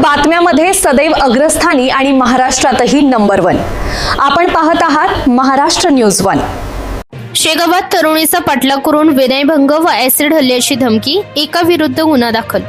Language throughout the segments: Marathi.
बातम्यामध्ये सदैव अग्रस्थानी आणि महाराष्ट्रातही नंबर 1। आपण पाहत आहात महाराष्ट्र न्यूज 1। शेगावात तरुणीचा पाठलाग करून विनयभंग व ऍसिड हल्ल्याची धमकी, एका विरुद्ध गुन्हा दाखल।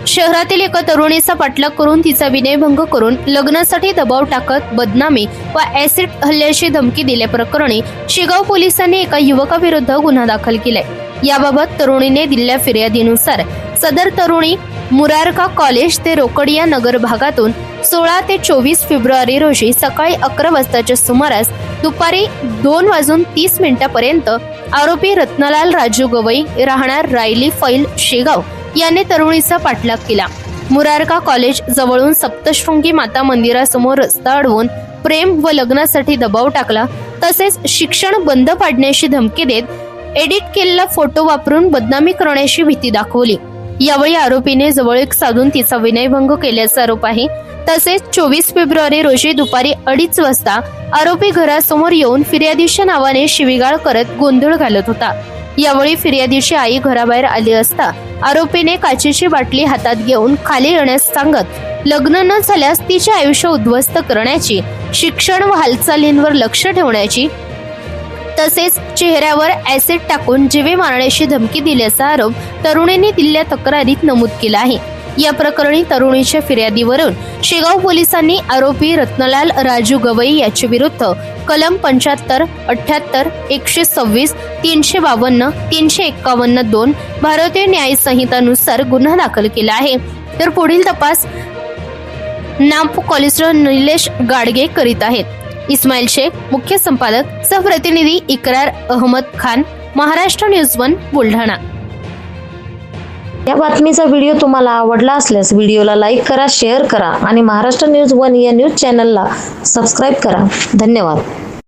शहरातील एका तरुणीचा पाठलाग करून तिचा विनयभंग करून लग्नासाठी दबाव टाकत बदनामी व ऍसिड हल्ल्याची धमकी दिल्याप्रकरणी शेगाव पोलिसांनी एका युवकाविरुद्ध गुन्हा दाखल केलाय। याबाबत तरुणीने दिलेल्या फिर्यादीनुसार सदर तरुणी मुरारका कॉलेज ते रोकडिया नगर भागातून 16 ते 24 फेब्रुवारी रोजी सकाळी 11 वाजताच्या सुमारास दुपारी 2:30 पर्यंत आरोपी रत्नालाल राजू गवई राहणार रायली फैल शेगाव याने तरुणीचा पाठलाग केला। मुरारका कॉलेज जवळून सप्तशृंगी माता मंदिरासमोर रस्ता अडवून प्रेम व लग्नासाठी दबाव टाकला, तसेच शिक्षण बंद पाडण्याची धमकी देत एडिट केलेला फोटो वापरून बदनामी करण्याची भीती दाखवली। यावेळी आरोपीने जवळीक साधून तिचा विनयभंग केल्याचा आरोप आहे। तसेच 24 फेब्रुवारी रोजी दुपारी 2:30 वाजता आरोपी घरासमोर येऊन फिर्यादीच्या नावाने शिवीगाळ करत गोंधळ घालत होता। यावेळी फिर्यादीची आई घराबाहेर आली असता आरोपीने काचेची बाटली हातात घेऊन खाली येण्यास सांगत लग्न न झाल्यास तिचे आयुष्य उद्ध्वस्त करण्याची, शिक्षण व हालचालींवर लक्ष ठेवण्याची तसेच चेहऱ्यावर ऍसिड टाकून जीवे मारण्याची धमकी दिल्याचा आरोप तरुणीने दिलेल्या तक्रारीत नमूद केला आहे। या प्रकरणी तरुणीच्या फिर्यादीवरून शेगाव पोलिसांनी आरोपी रत्नालाल राजू गवई याच्या विरुद्ध कलम 75, 78, 126, 352, 351(2) भारतीय न्याय संहितानुसार गुन्हा दाखल केला आहे। तर पुढील तपास नामपू कॉलेजर निलेश गाडगे करीत आहेत। इस्माईल शेख, मुख्य संपादक, सहप्रतिनिधी इकरार अहमद खान, महाराष्ट्र न्यूज 1 बुलढाणा। या बातमीचा व्हिडिओ तुम्हाला आवडला असल्यास व्हिडिओला लाईक करा, शेअर करा आणि महाराष्ट्र न्यूज 1 या न्यूज चॅनलला सबस्क्राईब करा। धन्यवाद।